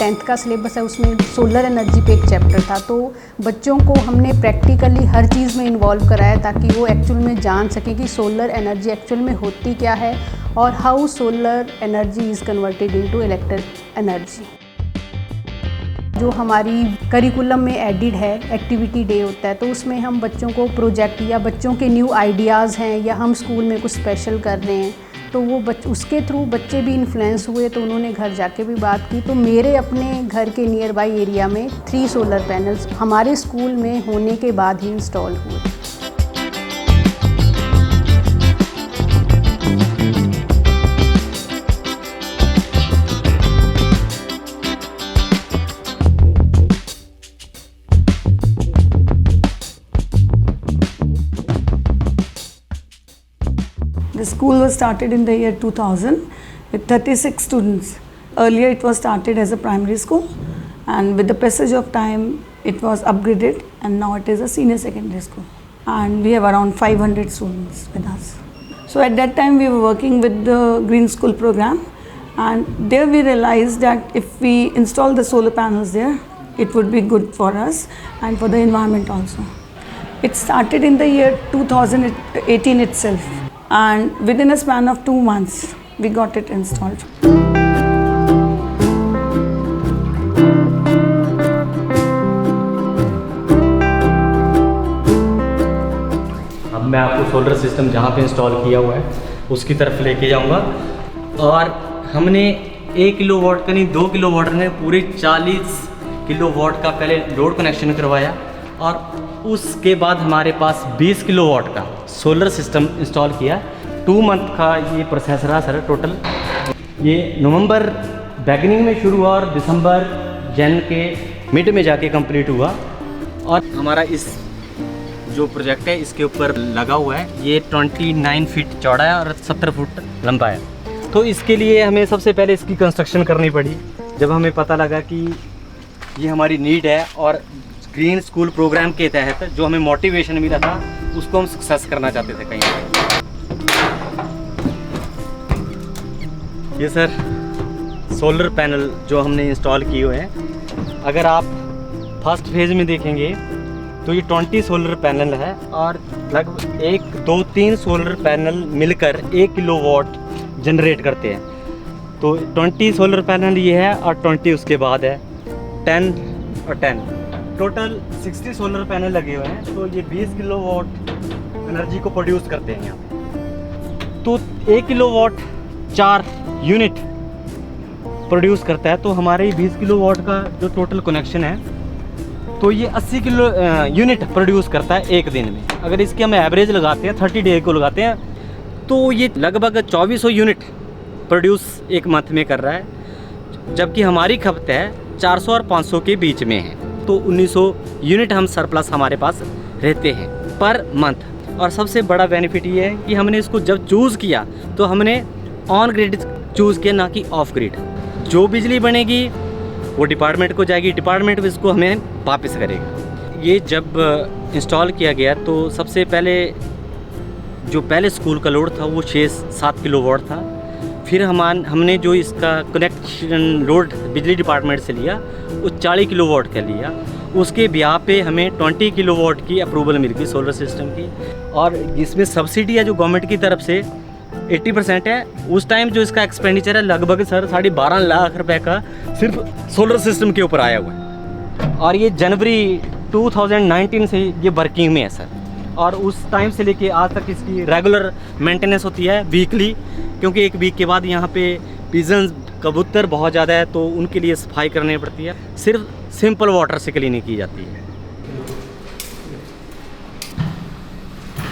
10th का syllabus है उसमें सोलर एनर्जी पे एक चैप्टर था, तो बच्चों को हमने प्रैक्टिकली हर चीज़ में इन्वॉल्व कराया ताकि वो एक्चुअल में जान सकें कि सोलर एनर्जी एक्चुअल में होती क्या है और how solar energy is converted into electric energy. जो हमारी करिकुलम में एडिड है एक्टिविटी डे होता है, तो उसमें हम बच्चों को प्रोजेक्ट या बच्चों के न्यू आइडियाज़ हैं या हम स्कूल में कुछ स्पेशल कर रहे हैं, तो वो उसके थ्रू बच्चे भी इन्फ्लुएंस हुए, तो उन्होंने घर जाके भी बात की। तो मेरे अपने घर के नियर बाई एरिया में 3 सोलर पैनल्स हमारे स्कूल में होने के बाद ही इंस्टॉल हुए। The school was started in the year 2000 with 36 students. Earlier it was started as a primary school, and with the passage of time it was upgraded and now it is a senior secondary school, and we have around 500 students with us. So at that time we were working with the Green School program, and there we realized that if we install the solar panels there, it would be good for us and for the environment also. It started in the year 2018 itself, and within a span of 2 months we got it installed. अब मैं आपको solar system जहाँ पे install किया हुआ है उसकी तरफ लेके जाऊँगा, और हमने 1 किलोवाट का नहीं 2 किलोवाट ने पूरे 40 किलोवाट का पहले लोड कनेक्शन करवाया, और उसके बाद हमारे पास 20 किलोवाट का सोलर सिस्टम इंस्टॉल किया। 2 मंथ का ये प्रोसेस रहा सर टोटल। ये नवंबर बिगिनिंग में शुरू हुआ और दिसंबर जन के मिड में जाके कंप्लीट हुआ, और हमारा इस जो प्रोजेक्ट है इसके ऊपर लगा हुआ है। ये 29 फीट चौड़ा है और 70 फुट लंबा है। तो इसके लिए हमें सबसे पहले इसकी कंस्ट्रक्शन करनी पड़ी। जब हमें पता लगा कि ये हमारी नीड है और ग्रीन स्कूल प्रोग्राम के तहत जो हमें मोटिवेशन मिला था उसको हम सक्सेस करना चाहते थे कहीं पर। ये सर सोलर पैनल जो हमने इंस्टॉल किए हुए हैं, अगर आप फर्स्ट फेज़ में देखेंगे तो ये 20 सोलर पैनल है, और लगभग 1 2 3 सोलर पैनल मिलकर 1 किलोवाट जनरेट करते हैं। तो 20 सोलर पैनल ये है और 20 उसके बाद है 10 और 10, टोटल 60 सोलर पैनल लगे हुए हैं। तो ये 20 किलोवाट एनर्जी को प्रोड्यूस करते हैं यहाँ पे। तो 1 किलोवाट 4 यूनिट प्रोड्यूस करता है। तो हमारे 20 किलोवाट का जो टोटल कनेक्शन है, तो ये 80 किलो यूनिट प्रोड्यूस करता है एक दिन में। अगर इसकी हम एवरेज लगाते हैं 30 डे को लगाते हैं, तो ये लगभग 2400 यूनिट प्रोड्यूस एक मंथ में कर रहा है, जबकि हमारी खपत है 400 और 500 के बीच में है। तो 1900 यूनिट हम सरप्लस हमारे पास रहते हैं पर मंथ। और सबसे बड़ा बेनिफिट ये है कि हमने इसको जब चूज़ किया तो हमने ऑन ग्रिड चूज़ किया, ना कि ऑफ ग्रिड। जो बिजली बनेगी वो डिपार्टमेंट को जाएगी, डिपार्टमेंट इसको हमें वापस करेगा। ये जब इंस्टॉल किया गया तो सबसे पहले जो पहले स्कूल का लोड था वो 6-7 किलोवाट था। फिर हमने जो इसका कनेक्शन लोड बिजली डिपार्टमेंट से लिया वो 40 किलोवाट का लिया। उसके ब्याह पे हमें 20 किलोवाट की अप्रूवल मिल गई सोलर सिस्टम की, और इसमें सब्सिडी है जो गवर्नमेंट की तरफ से 80% है। उस टाइम जो इसका एक्सपेंडिचर है लगभग सर 12.5 लाख रुपए का सिर्फ सोलर सिस्टम के ऊपर आया हुआ है, और ये जनवरी 2019 से ये वर्किंग में है सर। और उस टाइम से लेके आज तक इसकी रेगुलर मेंटेनेंस होती है वीकली, क्योंकि एक वीक के बाद यहाँ पे पिजन्स कबूतर बहुत ज़्यादा है तो उनके लिए सफाई करनी पड़ती है। सिर्फ सिंपल वाटर से क्लीनिंग की जाती है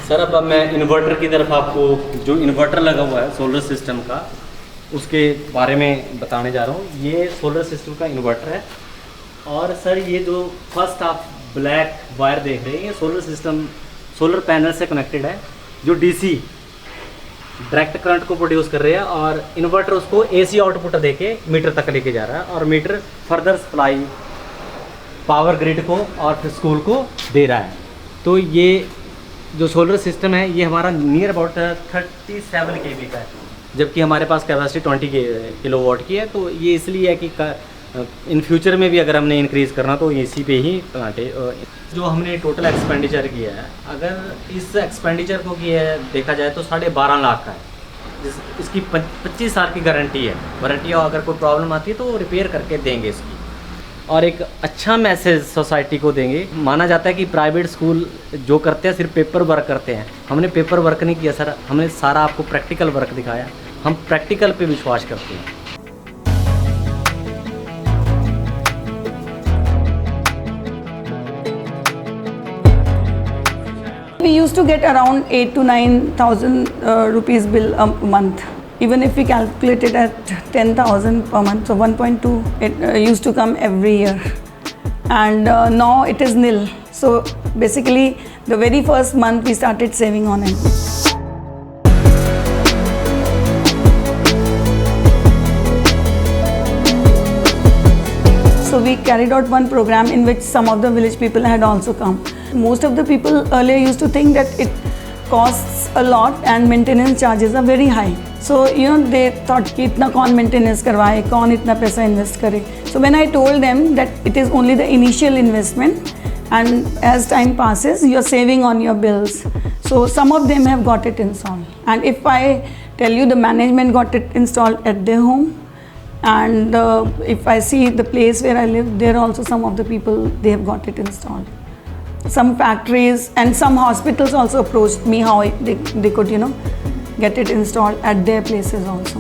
सर। अब मैं इन्वर्टर की तरफ आपको, जो इन्वर्टर लगा हुआ है सोलर सिस्टम का, उसके बारे में बताने जा रहा हूँ। ये सोलर सिस्टम का इन्वर्टर है, और सर ये जो फर्स्ट आप ब्लैक वायर देख रहे हैं ये सोलर सिस्टम सोलर पैनल से कनेक्टेड है, जो डीसी डायरेक्ट करंट को प्रोड्यूस कर रहे हैं, और इन्वर्टर उसको एसी आउटपुट देके मीटर तक लेके जा रहा है, और meter further supply power grid को और फिर स्कूल को दे रहा है। तो ये जो सोलर सिस्टम है ये हमारा नियर अबाउट 37 kV का है, जबकि हमारे पास कैपेसिटी 20 किलोवाट की है। तो ये इसलिए है कि इन फ्यूचर में भी अगर हमने इंक्रीज़ करना तो इसी पे ही प्लांटे जो हमने टोटल एक्सपेंडिचर किया है, अगर इस एक्सपेंडिचर को किया है देखा जाए तो 12.5 लाख का है। इसकी 25 साल की गारंटी है। वारंटी और अगर कोई प्रॉब्लम आती है तो रिपेयर करके देंगे इसकी। और एक अच्छा मैसेज सोसाइटी को देंगे। माना जाता है कि प्राइवेट स्कूल जो करते हैं सिर्फ पेपर वर्क करते हैं, हमने पेपर वर्क नहीं किया सर, हमने सारा आपको प्रैक्टिकल वर्क दिखाया। हम प्रैक्टिकल पे विश्वास करते हैं। We used to get around 8 to 9,000 rupees bill a month. Even if we calculate it at 10,000 per month, so 1.2 it used to come every year. And now it is nil. So basically the very first month we started saving on it. So we carried out one program in which some of the village people had also come. Most of the people earlier used to think that it costs a lot and maintenance charges are very high. So they thought कि इतना कौन maintenance करवाए, कौन इतना पैसा invest करे. So when I told them that it is only the initial investment and as time passes you are saving on your bills. So some of them have got it installed. And if I tell you the management got it installed at their home, and if I see the place where I live, there also some of the people they have got it installed. Some factories and some hospitals also approached me how they could get it installed at their places also.